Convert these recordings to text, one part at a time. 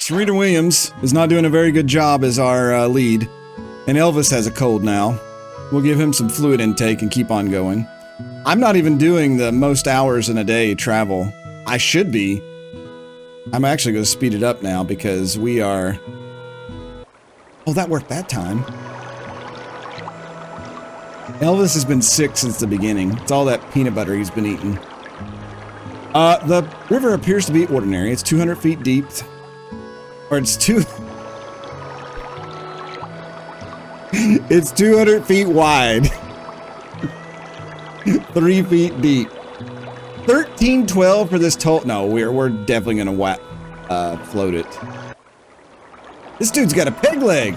Serena Williams is not doing a very good job as our lead. And Elvis has a cold now. We'll give him some fluid intake and keep on going. I'm not even doing the most hours in a day travel. I should be. I'm actually going to speed it up now because we are... Oh, that worked that time. Elvis has been sick since the beginning. It's all that peanut butter he's been eating. The river appears to be ordinary. It's 200 feet deep. Or it's it's 200 feet wide. 3 feet deep. 1312 for this toll. No, we're definitely gonna float it. This dude's got a peg leg.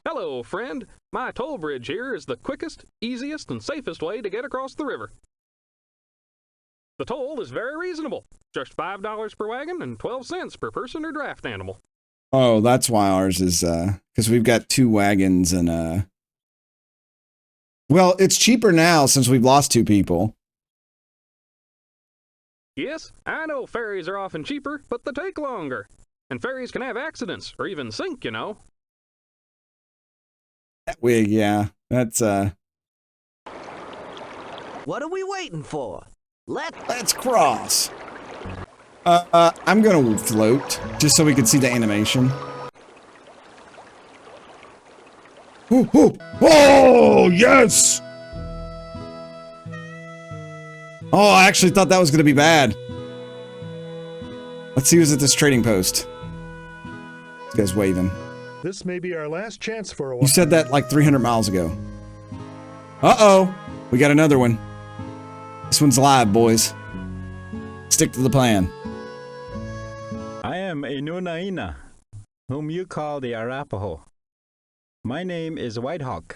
Hello, friend. My toll bridge here is the quickest, easiest, and safest way to get across the river. The toll is very reasonable. Just $5 per wagon and 12 cents per person or draft animal. Oh, that's why ours is, because we've got 2 wagons and, well, it's cheaper now since we've lost 2 people. Yes, I know ferries are often cheaper, but they take longer. And ferries can have accidents, or even sink, you know. That wig, yeah. That's, What are we waiting for? Let's cross. I'm gonna float, just so we can see the animation. Ooh, ooh. Oh, yes! Oh, I actually thought that was gonna be bad. Let's see who's at this trading post. This guy's waving. This may be our last chance for a while. You said that like 300 miles ago. Uh-oh. We got another one. This one's live, boys. Stick to the plan. I am Inunaina, whom you call the Arapaho. My name is Whitehawk.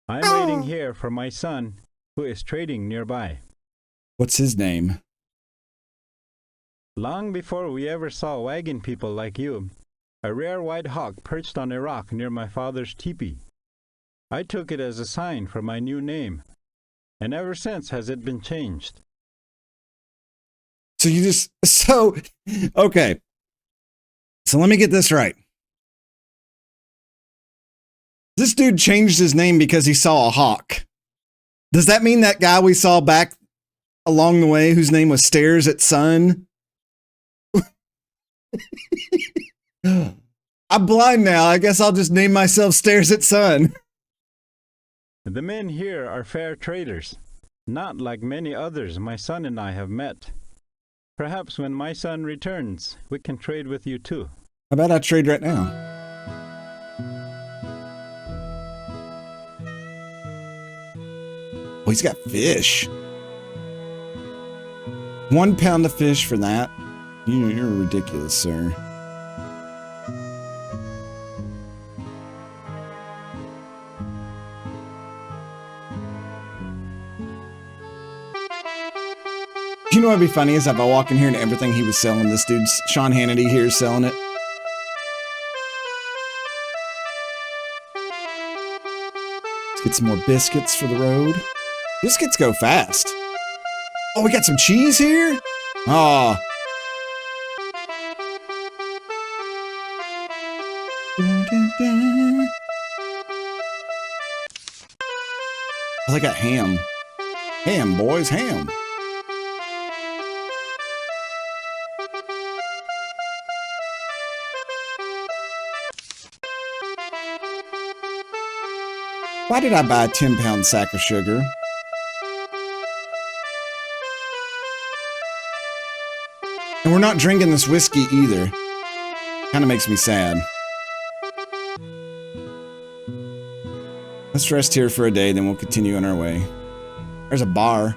I'm waiting here for my son, who is trading nearby. What's his name? Long before we ever saw wagon people like you, a rare white hawk perched on a rock near my father's teepee. I took it as a sign for my new name, and ever since has it been changed. Okay. So let me get this right. This dude changed his name because he saw a hawk. Does that mean that guy we saw back along the way whose name was Stares at Sun? I'm blind now. I guess I'll just name myself Stares at Sun. The men here are fair traders, not like many others my son and I have met. Perhaps when my son returns, we can trade with you too. How about I trade right now? Oh, he's got fish. 1 pound of fish for that. You're ridiculous, sir. You know what'd be funny is if I walk in here and everything he was selling, this dude's Sean Hannity here is selling it. Let's get some more biscuits for the road. Biscuits go fast. Oh, we got some cheese here? Aw. Oh, they got ham. Ham, boys, ham. Why did I buy a 10-pound sack of sugar? And we're not drinking this whiskey either. Kind of makes me sad. Let's rest here for a day, then we'll continue on our way. There's a bar.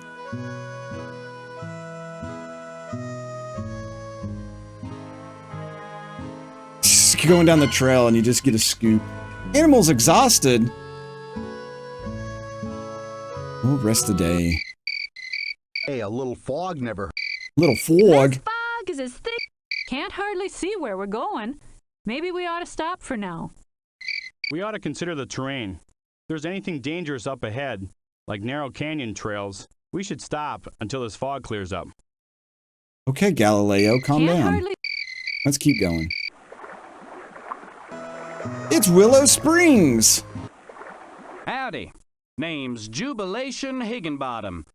Just going down the trail and you just get a scoop. Animal's exhausted. We'll rest the day. Hey, a little fog never... Little fog? This fog is as thick. Can't hardly see where we're going. Maybe we ought to stop for now. We ought to consider the terrain. If there's anything dangerous up ahead, like narrow canyon trails, we should stop until this fog clears up. Okay, Galileo, calm down. Let's keep going. it's Willow Springs. Howdy. Name's Jubilation Higginbottom.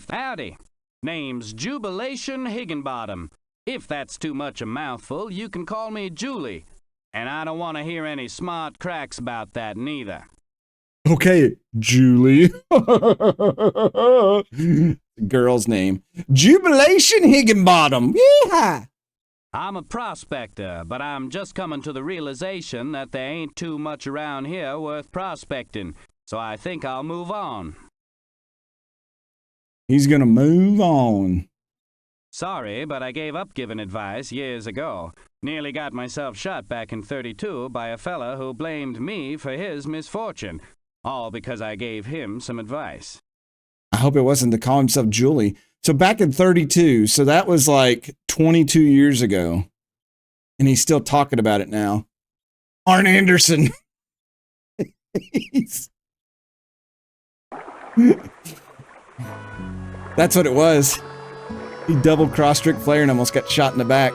Howdy. Name's Jubilation Higginbottom. If that's too much a mouthful, you can call me Julie. And I don't want to hear any smart cracks about that neither. Okay, Julie. Girl's name. Jubilation Higginbottom. Yeehaw! I'm a prospector, but I'm just coming to the realization that there ain't too much around here worth prospecting, so I think I'll move on. He's gonna move on. Sorry, but I gave up giving advice years ago. Nearly got myself shot back in '32 by a fella who blamed me for his misfortune, all because I gave him some advice. I hope it wasn't to call himself Julie. So back in '32, so that was like 22 years ago. And he's still talking about it now. Arn Anderson. That's what it was. He double-crossed Ric Flair and almost got shot in the back.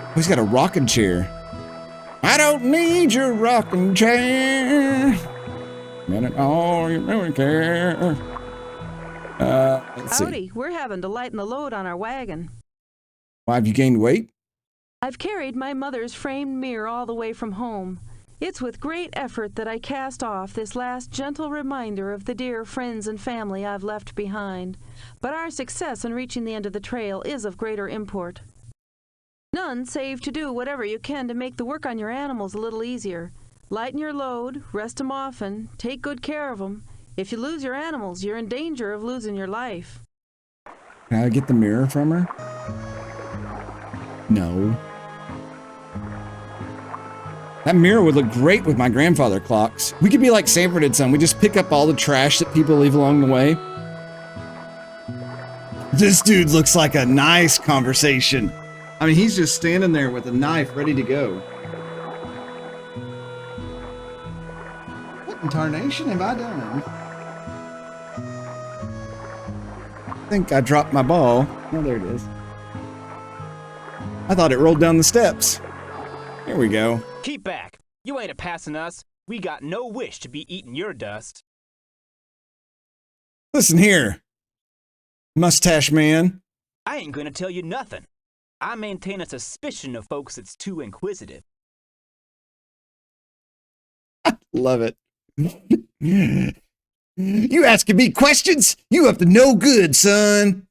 Oh, he's got a rocking chair. I don't need your rocking chair. Minute, oh, you really care. Let's see. Howdy, we're having to lighten the load on our wagon. Why, have you gained weight? I've carried my mother's framed mirror all the way from home. It's with great effort that I cast off this last gentle reminder of the dear friends and family I've left behind. But our success in reaching the end of the trail is of greater import. None save to do whatever you can to make the work on your animals a little easier. Lighten your load, rest 'em often, take good care of 'em. If you lose your animals, you're in danger of losing your life. Can I get the mirror from her? No. That mirror would look great with my grandfather clocks. We could be like Sanford and Son. We just pick up all the trash that people leave along the way. This dude looks like a nice conversation. I mean, he's just standing there with a knife ready to go. What in tarnation have I done? I think I dropped my ball. Oh, there it is. I thought it rolled down the steps. Here we go. Keep back. You ain't a-passing us. We got no wish to be eating your dust. Listen here, mustache man. I ain't gonna tell you nothing. I maintain a suspicion of folks that's too inquisitive. Love it. You asking me questions? You up to no good, son.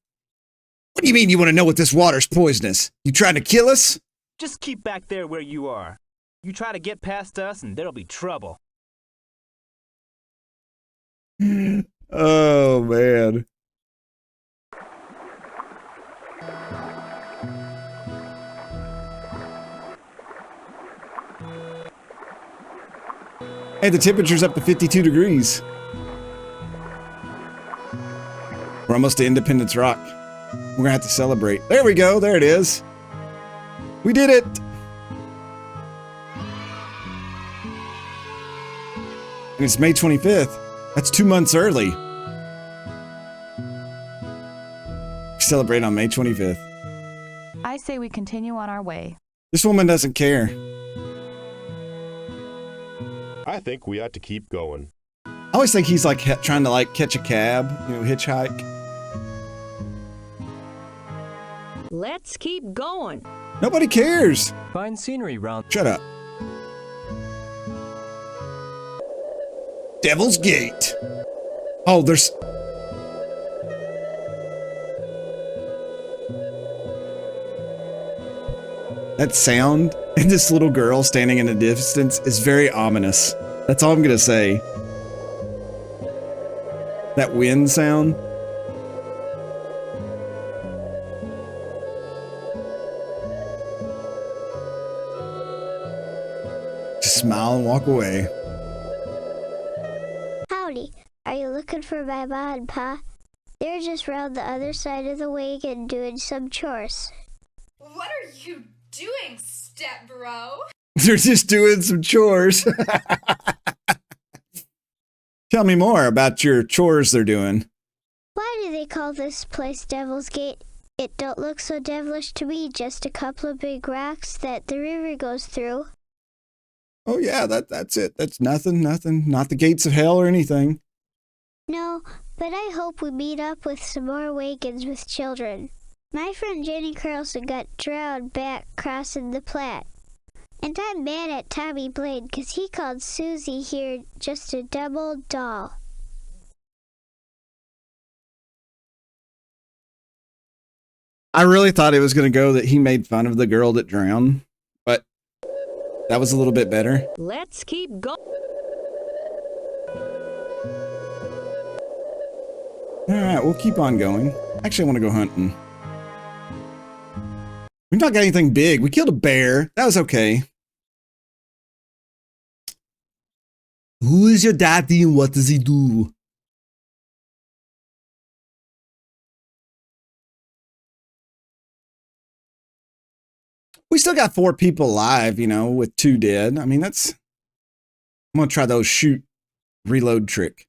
What do you mean you want to know what this water's poisonous? You trying to kill us? Just keep back there where you are. You try to get past us and there'll be trouble. Oh, man. Hey, the temperature's up to 52 degrees. We're almost to Independence Rock. We're gonna have to celebrate. There we go. There it is. We did it. And it's May 25th. That's 2 months early. We celebrate on May 25th. I say we continue on our way. This woman doesn't care. I think we ought to keep going. I always think he's like trying to like catch a cab, you know, hitchhike. Let's keep going. Nobody cares. Fine scenery round. Shut up. Devil's Gate. Oh, there's... That sound and this little girl standing in the distance is very ominous. That's all I'm gonna say. That wind sound. Just smile and walk away. Howdy. Are you looking for my ma and pa? They're just round the other side of the wagon doing some chores. What are you doing, step bro? They're just doing some chores. Tell me more about your chores they're doing. Why do they call this place Devil's Gate? It don't look so devilish to me, just a couple of big rocks that the river goes through. Oh yeah, that's it. That's nothing. Not the gates of hell or anything. No, but I hope we meet up with some more wagons with children. My friend Jenny Carlson got drowned back crossing the Platte. And I'm mad at Tommy Blaine 'cause he called Susie here just a dumb old doll. I really thought it was going to go that he made fun of the girl that drowned, but that was a little bit better. Let's keep going. All right, we'll keep on going. Actually, I want to go hunting. We've not got anything big. We killed a bear. That was okay. Who is your daddy and what does he do? We still got 4 people alive, you know, with 2 dead. I mean, that's... I'm going to try those shoot reload trick.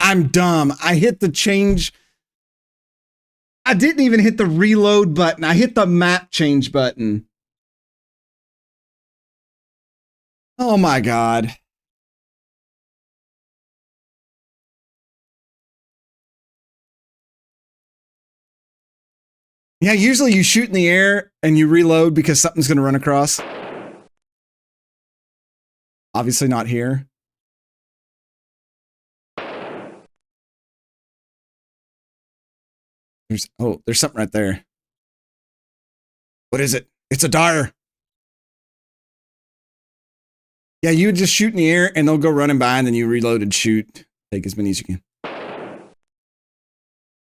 I'm dumb. I hit the change... I didn't even hit the reload button. I hit the map change button. Oh my God. Yeah, usually you shoot in the air and you reload because something's going to run across. Obviously not here. There's something right there. What is it? It's a dyer. Yeah, you would just shoot in the air and they'll go running by and then you reload and shoot. Take as many as you can.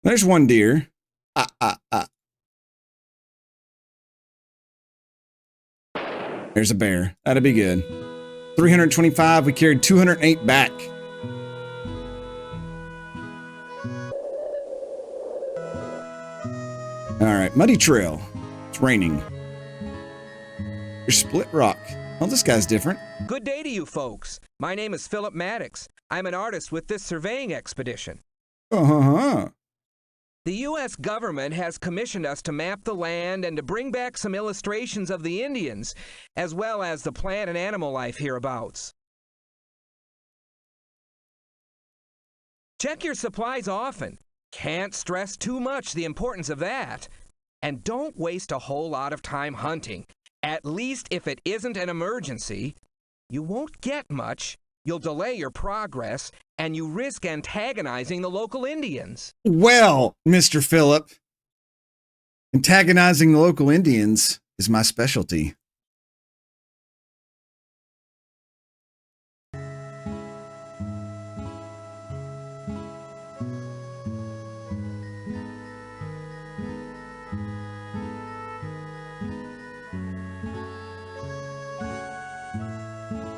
There's one deer. There's a bear. That'd be good. 325. We carried 208 back. All right, muddy trail. It's raining. There's split rock. Oh, this guy's different. Good day to you folks. My name is Philip Maddox. I'm an artist with this surveying expedition. Uh-huh. The U.S. government has commissioned us to map the land and to bring back some illustrations of the Indians, as well as the plant and animal life hereabouts. Check your supplies often. Can't stress too much the importance of that. And don't waste a whole lot of time hunting. At least if it isn't an emergency. You won't get much, you'll delay your progress, and you risk antagonizing the local Indians. Well, Mr. Phillip, antagonizing the local Indians is my specialty.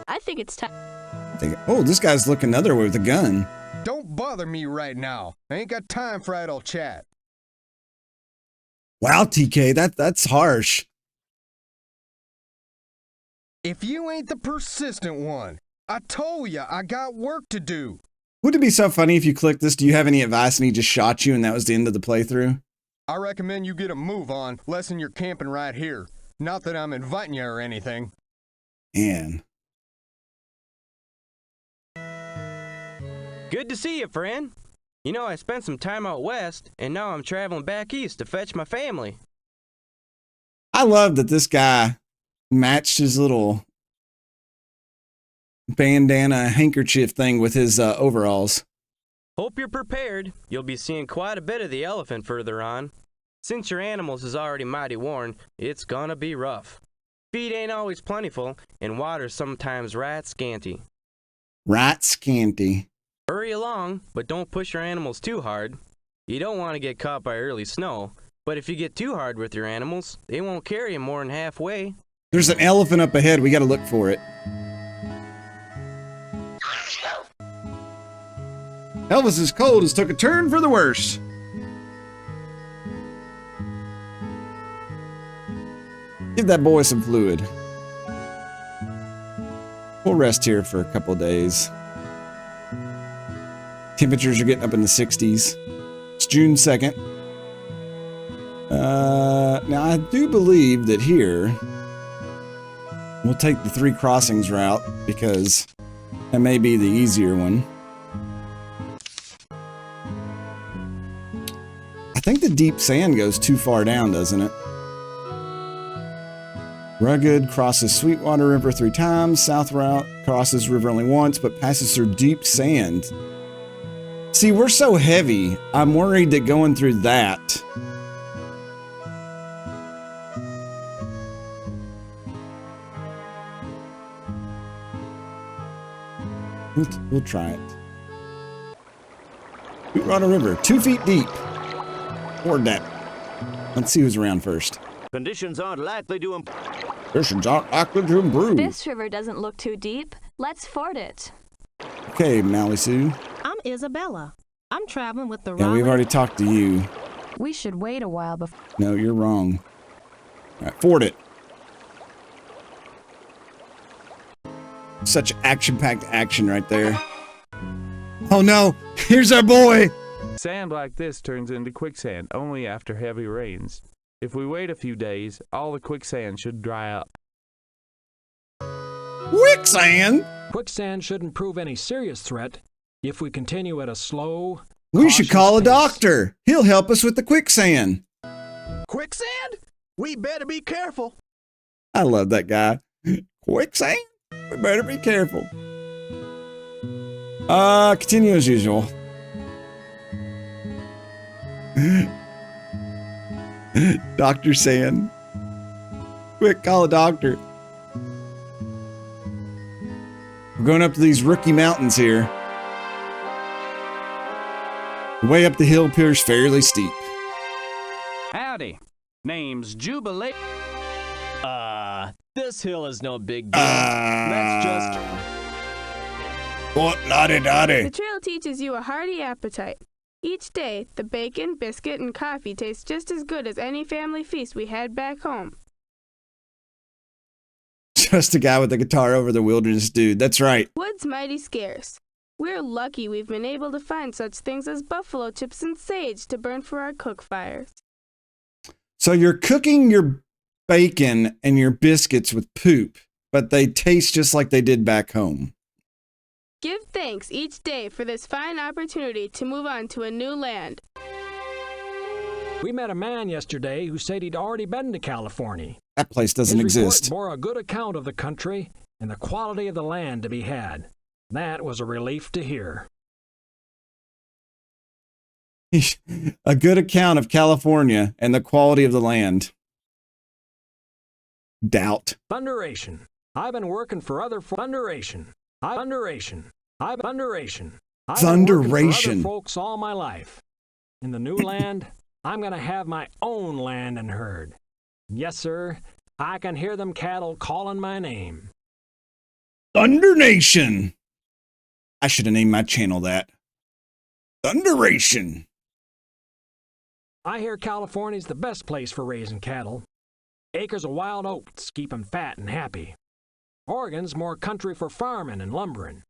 I think it's time. Oh, this guy's looking other way with a gun. Don't bother me right now. I ain't got time for idle chat. Wow, TK, that's harsh. If you ain't the persistent one, I told ya I got work to do. Would it be so funny if you clicked this? Do you have any advice? And he just shot you and that was the end of the playthrough? I recommend you get a move on, lesson you're camping right here. Not that I'm inviting you or anything. Man. Good to see you, friend. You know, I spent some time out west, and now I'm traveling back east to fetch my family. I love that this guy matched his little bandana handkerchief thing with his overalls. Hope you're prepared. You'll be seeing quite a bit of the elephant further on. Since your animals is already mighty worn, it's gonna be rough. Feed ain't always plentiful, and water's sometimes right scanty. Right scanty. Hurry along, but don't push your animals too hard. You don't want to get caught by early snow, but if you get too hard with your animals, they won't carry them more than halfway. There's an elephant up ahead. We got to look for it. Elvis's cold has took a turn for the worse. Give that boy some fluid. We'll rest here for a couple days. Temperatures are getting up in the 60s. It's June 2nd. Now, I do believe that here We'll take the 3 crossings route because that may be the easier one. I think the deep sand goes too far down, doesn't it? Rugged crosses Sweetwater River 3 times. South route crosses river only once, but passes through deep sand. See, we're so heavy. I'm worried that going through that. We'll try it. Sweetwater River, 2 feet deep. Board that. Let's see who's around first. Conditions aren't likely to improve. This river doesn't look too deep. Let's ford it. Okay, Mally Sue. I'm Isabella. I'm traveling with the Yeah, we've already talked to you. We should wait a while before. No, you're wrong. All right, ford it. Such action-packed action right there. Oh no, here's our boy! Sand like this turns into quicksand only after heavy rains. If we wait a few days, all the quicksand should dry up. Quicksand? Quicksand shouldn't prove any serious threat if we continue at a slow. We should call a doctor. He'll help us with the quicksand. Quicksand? We better be careful. I love that guy. Quicksand? We better be careful. Continue as usual. Dr. Sand. Quick, call a doctor. We're going up to these rookie mountains here. The way up the hill appears fairly steep. Howdy. Name's Jubilee. This hill is no big deal. Let's just... What naughty. The trail teaches you a hearty appetite. Each day, the bacon, biscuit, and coffee taste just as good as any family feast we had back home. Just a guy with a guitar over the wilderness dude. That's right. Wood's mighty scarce. We're lucky we've been able to find such things as buffalo chips and sage to burn for our cook fires. So you're cooking your bacon and your biscuits with poop, but they taste just like they did back home. Give thanks each day for this fine opportunity to move on to a new land. We met a man yesterday who said he'd already been to California. That place doesn't exist. His report bore a good account of the country and the quality of the land to be had. That was a relief to hear. A good account of California and the quality of the land. Doubt. Thunderation. I've been working for other Thunderation. Thunderation. I've been working for other folks all my life. In the new land, I'm going to have my own land and herd. Yes, sir. I can hear them cattle calling my name. Thunder Nation. I should have named my channel that. Thunderation. I hear California's the best place for raising cattle. Acres of wild oats keep 'em fat and happy. Oregon's more country for farming and lumbering.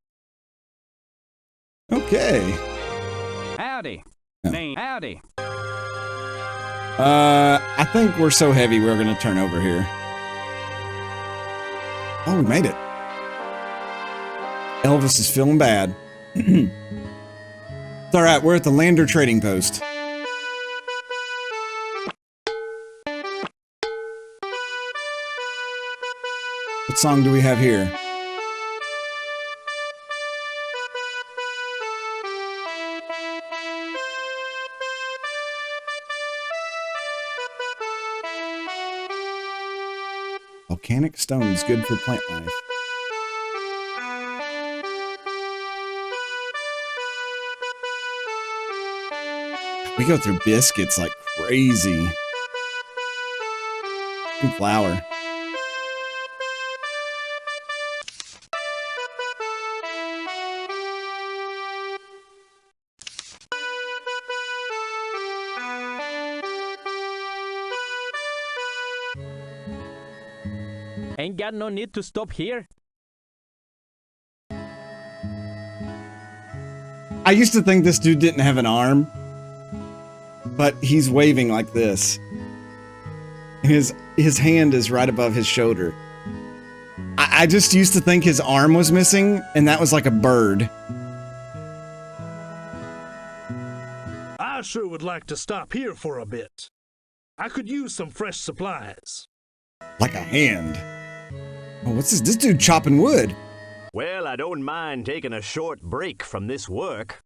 Okay. Howdy. Howdy. I think we're so heavy we're going to turn over here. Oh, we made it. Elvis is feeling bad. It's all right. We're at the Lander Trading Post. What song do we have here? Volcanic stones good for plant life. We go through biscuits like crazy. And flour. Ain't got no need to stop here. I used to think this dude didn't have an arm, but he's waving like this. His hand is right above his shoulder. I just used to think his arm was missing, and that was like a bird. I sure would like to stop here for a bit. I could use some fresh supplies. Like a hand. Oh, what's this? This dude chopping wood. Well, I don't mind taking a short break from this work.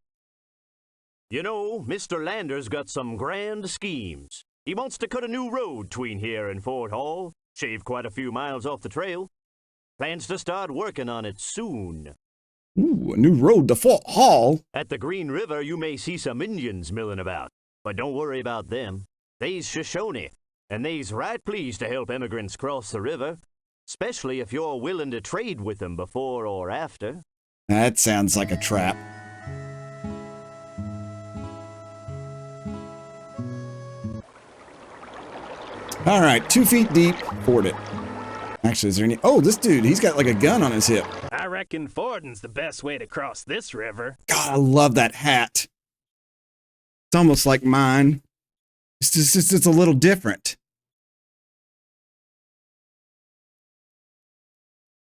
You know, Mr. Lander's got some grand schemes. He wants to cut a new road between here and Fort Hall, shave quite a few miles off the trail. Plans to start working on it soon. Ooh, a new road to Fort Hall. At the Green River, you may see some Indians milling about, but don't worry about them. They's Shoshone, and they's right pleased to help immigrants cross the river, especially if you're willing to trade with them before or after. That sounds like a trap. All right, 2 feet deep, ford it. Actually, is there any... Oh, this dude, he's got like a gun on his hip. I reckon fording's the best way to cross this river. God, I love that hat. It's almost like mine. It's just it's a little different.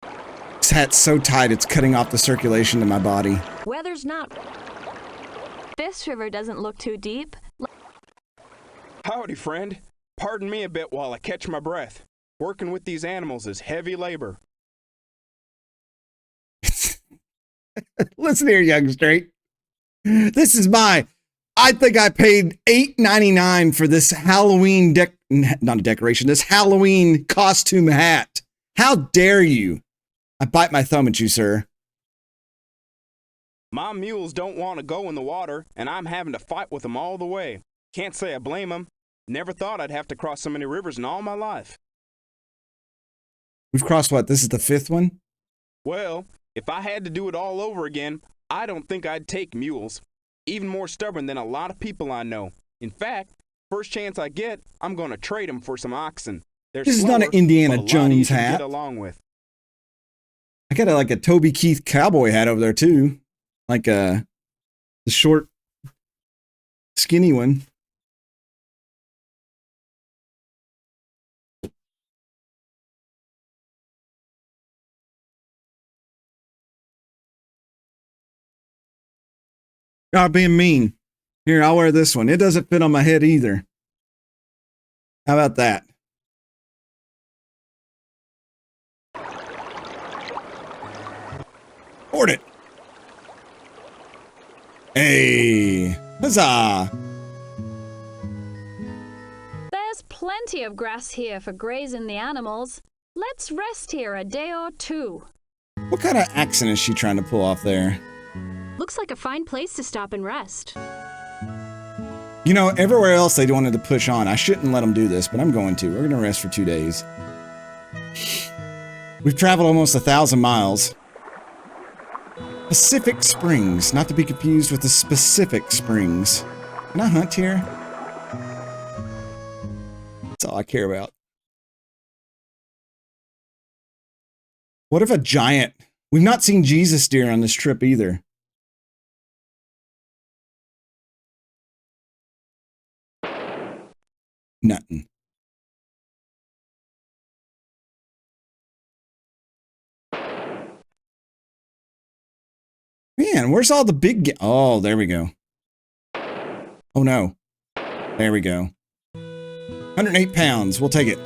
This hat's so tight, it's cutting off the circulation to my body. Weather's not... This river doesn't look too deep. Howdy, friend. Pardon me a bit while I catch my breath. Working with these animals is heavy labor. Listen here, young straight. This is I think I paid $8.99 for this Halloween not a decoration, this Halloween costume hat. How dare you? I bite my thumb at you, sir. My mules don't want to go in the water, and I'm having to fight with them all the way. Can't say I blame them. Never thought I'd have to cross so many rivers in all my life. We've crossed what? This is the 5th one? Well, if I had to do it all over again, I don't think I'd take mules. Even more stubborn than a lot of people I know. In fact, first chance I get, I'm going to trade them for some oxen. They're This is slower, not an Indiana but a lot Jones easier to hat. get along with. I got like a Toby Keith cowboy hat over there too. Like the short, skinny one. God, being mean. Here, I'll wear this one. It doesn't fit on my head either. How about that? Board it. Hey, huzzah. There's plenty of grass here for grazing the animals. Let's rest here a day or two. What kind of accent is she trying to pull off there? Looks like a fine place to stop and rest. You know, everywhere else they wanted to push on. I shouldn't let them do this, but I'm going to. We're going to rest for 2 days. We've traveled almost 1,000 miles. Pacific Springs, not to be confused with the specific springs. Can I hunt here? That's all I care about. What if a giant... We've not seen Jesus deer on this trip either. Nothing. Man, where's all the big... Oh, there we go. Oh, no. There we go. 108 pounds. We'll take it.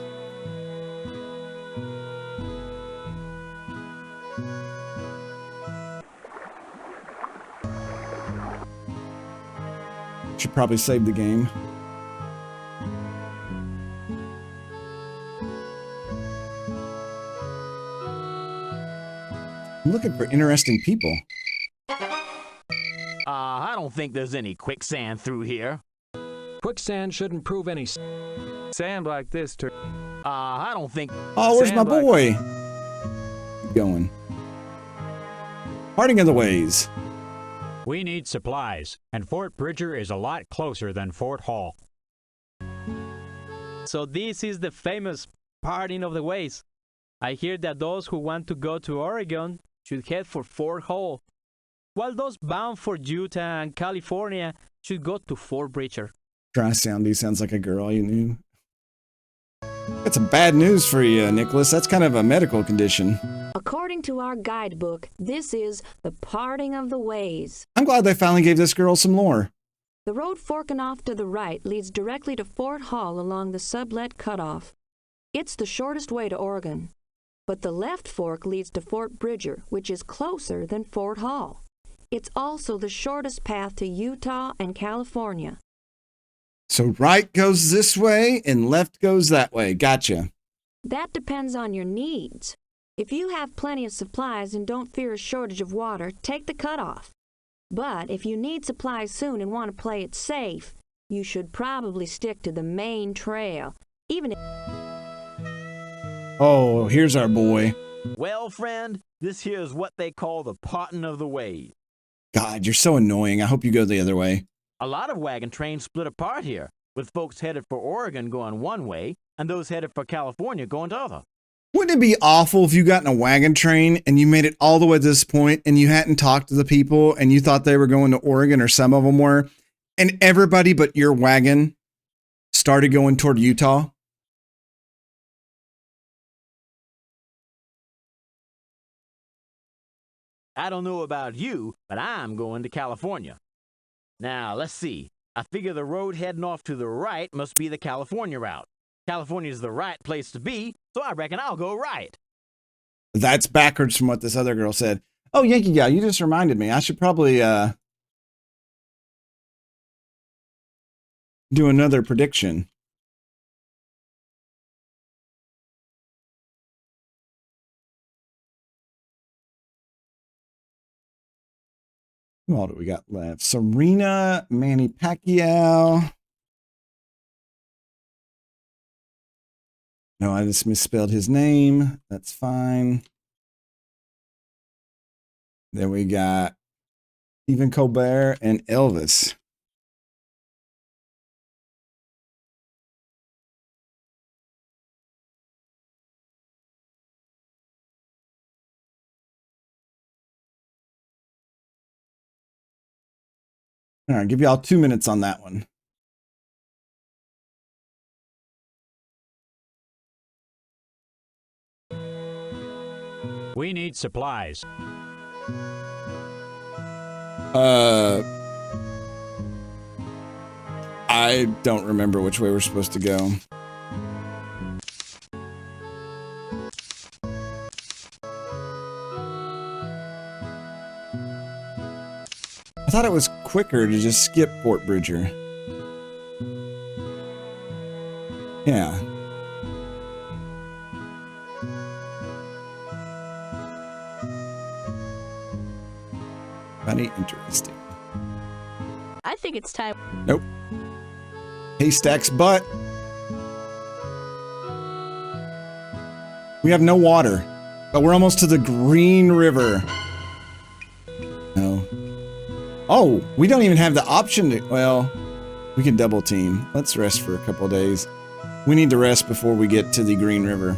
Should probably save the game. I'm looking for interesting people. I don't think there's any quicksand through here. Quicksand shouldn't prove any sand like this. I don't think... Oh, where's my boy? Keep going. Parting of the ways. We need supplies, and Fort Bridger is a lot closer than Fort Hall. So this is the famous parting of the ways. I hear that those who want to go to Oregon should head for Fort Hall, while those bound for Utah and California should go to Fort Bridger. Dry sound, he sounds like a girl you knew. That's some bad news for you, Nicholas. That's kind of a medical condition. A According to our guidebook, this is the parting of the ways. I'm glad they finally gave this girl some lore. The road forking off to the right leads directly to Fort Hall along the sublet cutoff. It's the shortest way to Oregon. But the left fork leads to Fort Bridger, which is closer than Fort Hall. It's also the shortest path to Utah and California. So right goes this way and left goes that way. Gotcha. That depends on your needs. If you have plenty of supplies and don't fear a shortage of water, take the cutoff. But if you need supplies soon and want to play it safe, you should probably stick to the main trail, even if... Oh, here's our boy. Well, friend, this here is what they call the parting of the ways. God, you're so annoying. I hope you go the other way. A lot of wagon trains split apart here, with folks headed for Oregon going one way and those headed for California going the other. Wouldn't it be awful if you got in a wagon train and you made it all the way to this point and you hadn't talked to the people and you thought they were going to Oregon, or some of them were, and everybody but your wagon started going toward Utah? I don't know about you, but I'm going to California. Now, let's see. I figure the road heading off to the right must be the California route. California's the right place to be, so I reckon I'll go right. That's backwards from what this other girl said. Oh, Yankee Gal, you just reminded me. I should probably do another prediction. Who all do we got left? Serena, Manny Pacquiao. No, I just misspelled his name. That's fine. Then we got Stephen Colbert and Elvis. All right, give y'all 2 minutes on that one. We need supplies. I don't remember which way we're supposed to go. I thought it was quicker to just skip Fort Bridger. Yeah. Funny, interesting. I think it's time. Nope. Haystack's butt. We have no water, but we're almost to the Green River. No. Oh, we don't even have the option to, well, we can double team. Let's rest for a couple days. We need to rest before we get to the Green River.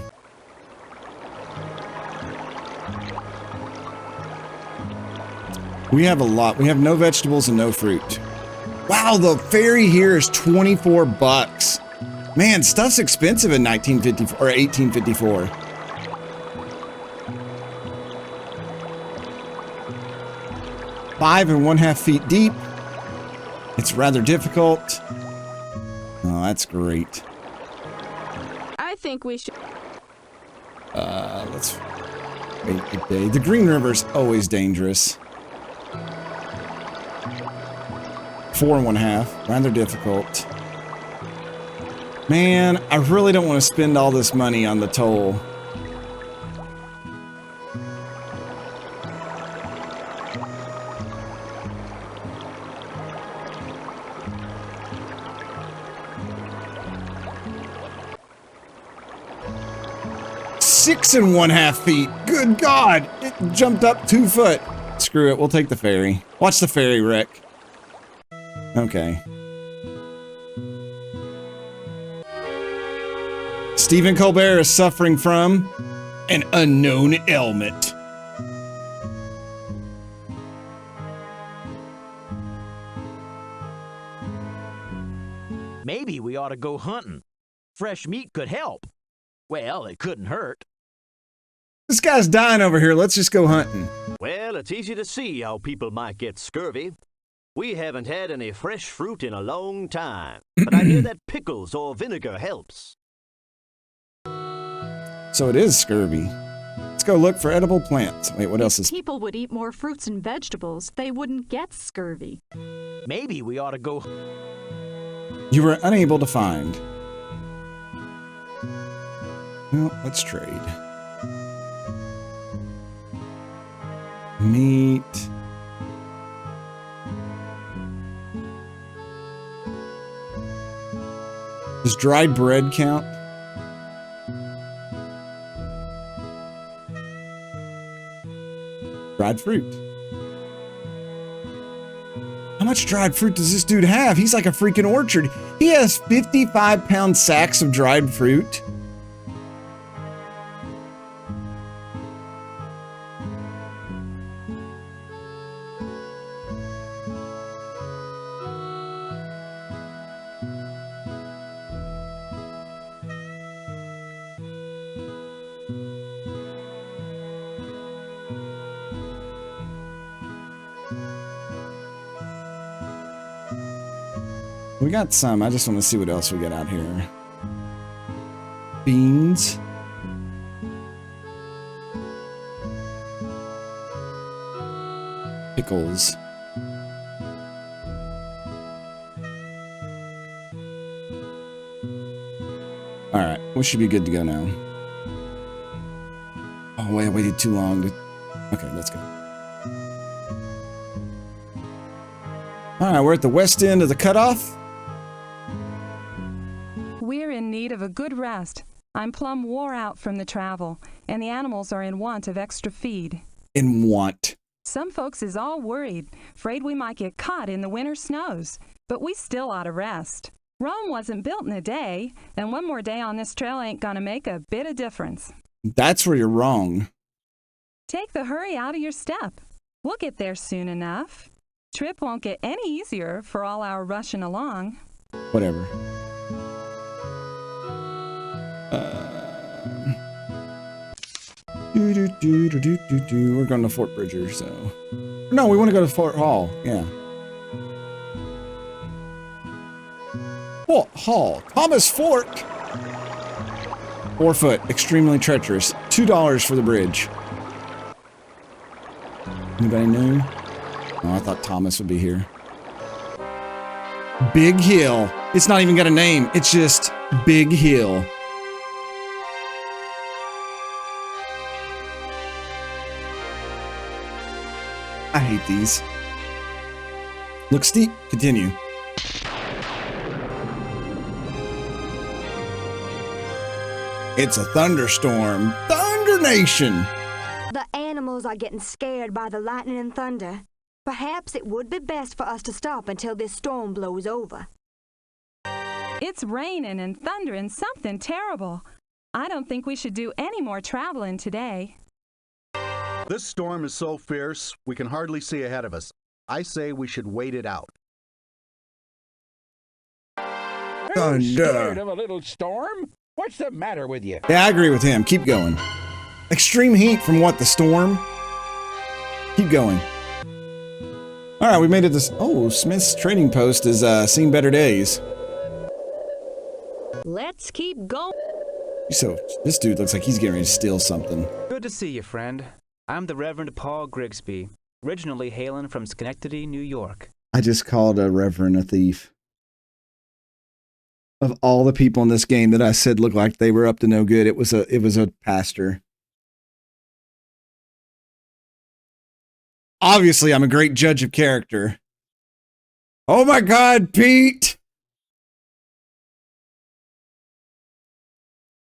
We have a lot. We have no vegetables and no fruit. Wow, the ferry here is 24 bucks. Man, stuff's expensive in 1954 or 1854. Five and 1/2 feet deep. It's rather difficult. Oh, that's great. I think we should. Let's wait a day. The Green River's always dangerous. 4 and 1/2, rather difficult. Man, I really don't want to spend all this money on the toll. Six and 1/2 feet. Good God, it jumped up 2 foot. Screw it, we'll take the ferry. Watch the ferry wreck. Okay. Stephen Colbert is suffering from an unknown ailment. Maybe we ought to go hunting. Fresh meat could help. Well, it couldn't hurt. This guy's dying over here. Let's just go hunting. Well, it's easy to see how people might get scurvy. We haven't had any fresh fruit in a long time, but I hear that pickles or vinegar helps. So it is scurvy. Let's go look for edible plants. Wait, what else is... If people would eat more fruits and vegetables, they wouldn't get scurvy. Maybe we ought to go... You were unable to find. Well, let's trade. Meat. Does dried bread count? Dried fruit. How much dried fruit does this dude have? He's like a freaking orchard. He has 55-pound sacks of dried fruit. We got some. I just want to see what else we got out here. Beans. Pickles. Alright, we should be good to go now. Oh, wait, I waited too long. Okay, let's go. Alright, we're at the west end of the cutoff. We're in need of a good rest. I'm plumb wore out from the travel, and the animals are in want of extra feed. In want. Some folks is all worried, afraid we might get caught in the winter snows, but we still ought to rest. Rome wasn't built in a day, and one more day on this trail ain't gonna make a bit of difference. That's where you're wrong. Take the hurry out of your step. We'll get there soon enough. Trip won't get any easier for all our rushing along. Whatever. We're going to Fort Bridger, so... No, we want to go to Fort Hall. Yeah. Fort Hall. Thomas Fork! 4 foot. Extremely treacherous. $2 for the bridge. Anybody know? Oh, I thought Thomas would be here. Big Hill. It's not even got a name. It's just Big Hill. I hate these. Look steep. Continue. It's a thunderstorm. Thunder Nation! The animals are getting scared by the lightning and thunder. Perhaps it would be best for us to stop until this storm blows over. It's raining and thundering something terrible. I don't think we should do any more traveling today. This storm is so fierce, we can hardly see ahead of us. I say we should wait it out. Are you scared of a little storm? What's the matter with you? Yeah, I agree with him. Keep going. Extreme heat from what? The storm? Keep going. All right, we made it this... Oh, Smith's trading post is seen better days. Let's keep going. So, this dude looks like he's getting ready to steal something. Good to see you, friend. I'm the Reverend Paul Grigsby, originally hailing from Schenectady, New York. I just called a reverend a thief. Of all the people in this game that I said looked like they were up to no good, it was a pastor. Obviously, I'm a great judge of character. Oh my God, Pete!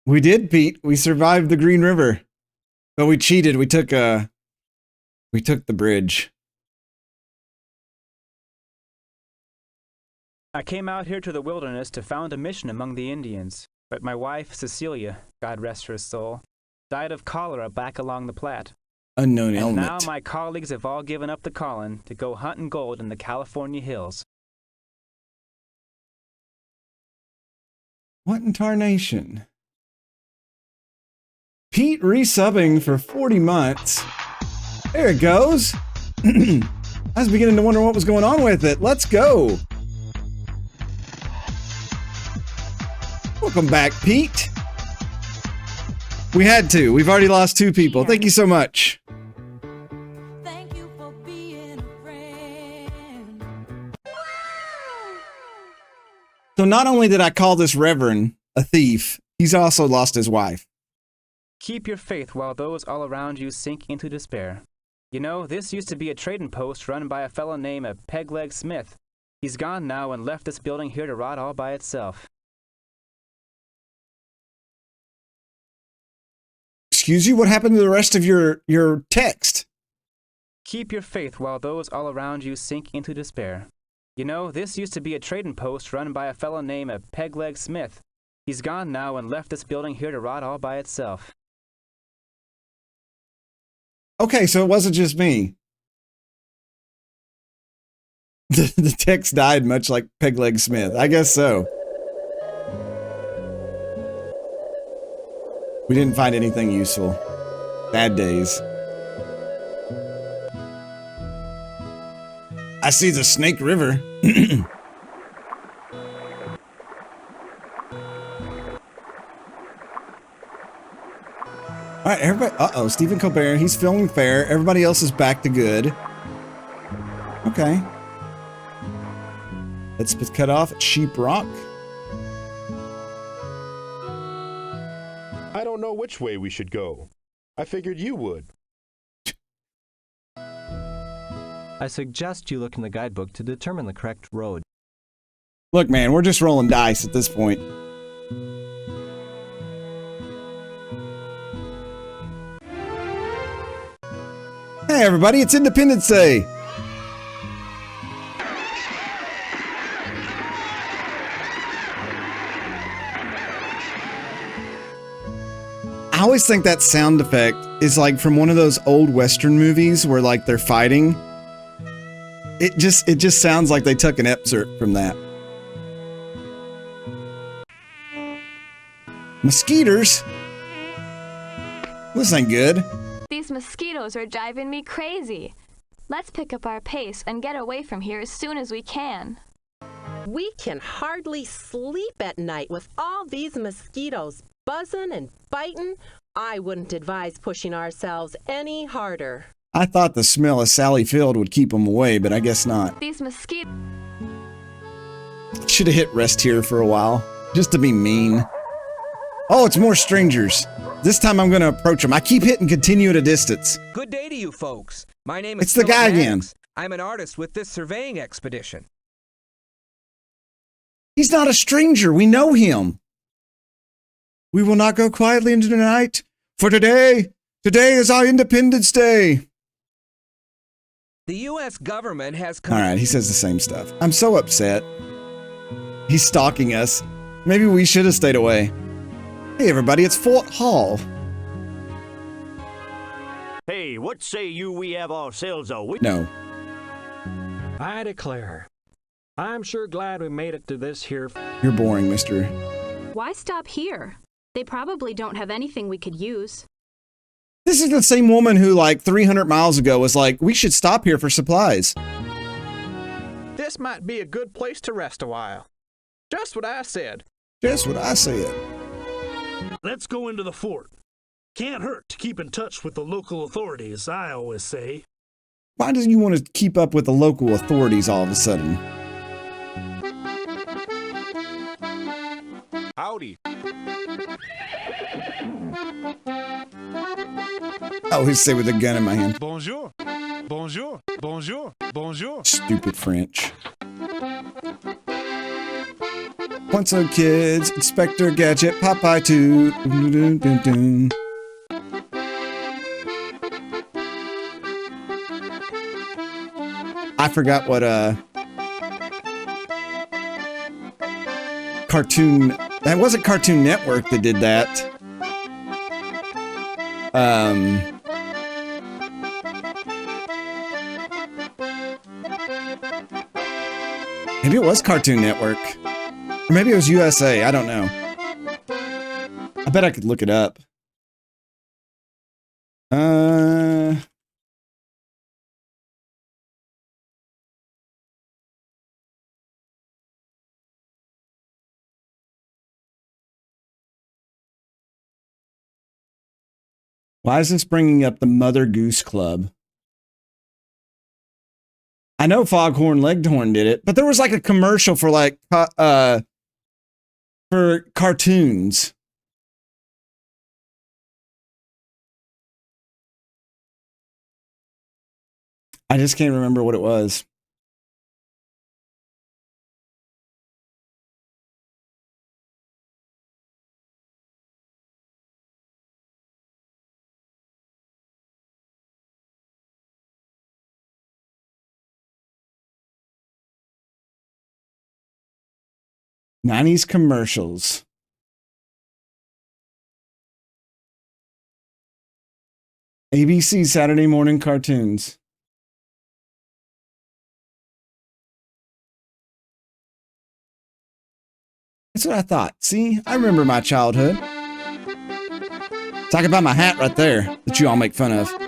We did, Pete. We survived the Green River. But we cheated. We took the bridge. I came out here to the wilderness to found a mission among the Indians, but my wife, Cecilia, God rest her soul, died of cholera back along the Platte. Unknown and element. Now my colleagues have all given up the calling to go hunting gold in the California hills. What in tarnation? Pete resubbing for 40 months. There it goes. I was beginning to wonder what was going on with it. Let's go. Welcome back, Pete. We had to. We've already lost 2 people. Thank you so much. So not only did I call this Reverend a thief, he's also lost his wife. Keep your faith while those all around you sink into despair. You know, this used to be a trading post run by a fellow named Pegleg Smith. He's gone now and left this building here to rot all by itself. Excuse you? What happened to the rest of your text? Keep your faith while those all around you sink into despair. You know, this used to be a trading post run by a fellow named Pegleg Smith. He's gone now and left this building here to rot all by itself. Okay, so it wasn't just me. The text died much like Pegleg Smith. I guess so. We didn't find anything useful. Bad days. I see the Snake River. All right, everybody. Uh-oh, Stephen Colbert. He's feeling fair. Everybody else is back to good. Okay. Let's cut off at Sheep Rock. I don't know which way we should go. I figured you would. I suggest you look in the guidebook to determine the correct road. Look, man, we're just rolling dice at this point. Hey, everybody, it's Independence Day. I always think that sound effect is like from one of those old Western movies where like they're fighting. It just sounds like they took an excerpt from that. Mosquitoes? This ain't good. These mosquitoes are driving me crazy. Let's pick up our pace and get away from here as soon as we can. We can hardly sleep at night with all these mosquitoes buzzing and biting. I wouldn't advise pushing ourselves any harder. I thought the smell of Sally Field would keep them away, but I guess not. These mosquitoes... Should have hit rest here for a while, just to be mean. Oh, it's more strangers. This time I'm going to approach them. I keep hitting continue at a distance. Good day to you folks. My name is It's the guy again. I'm an artist with this surveying expedition. He's not a stranger. We know him. We will not go quietly into the night, for today is our Independence Day. The U.S. government has... All right, he says the same stuff. I'm so upset. He's stalking us. Maybe we should have stayed away. Hey, everybody, it's Fort Hall. Hey, what say you we have ourselves a witch? No. I declare, I'm sure glad we made it to this here. You're boring, mister. Why stop here? They probably don't have anything we could use. This is the same woman who, like, 300 miles ago was like, we should stop here for supplies. This might be a good place to rest a while. Just what I said. Just what I said. Let's go into the fort. Can't hurt to keep in touch with the local authorities, I always say. Why do you want to keep up with the local authorities all of a sudden? Howdy. I always say with a gun in my hand. Bonjour. Bonjour. Bonjour. Bonjour. Stupid French. Once on kids, Inspector Gadget, Popeye 2. Dun, dun, dun. I forgot what cartoon. That wasn't Cartoon Network that did that. Maybe it was Cartoon Network. Or maybe it was USA. I don't know. I bet I could look it up. Why is this bringing up the Mother Goose Club? I know Foghorn Leghorn did it, but there was like a commercial for like for cartoons. I just can't remember what it was. '90s commercials. ABC Saturday morning cartoons. That's what I thought. See, I remember my childhood. Talk about my hat right there that you all make fun of.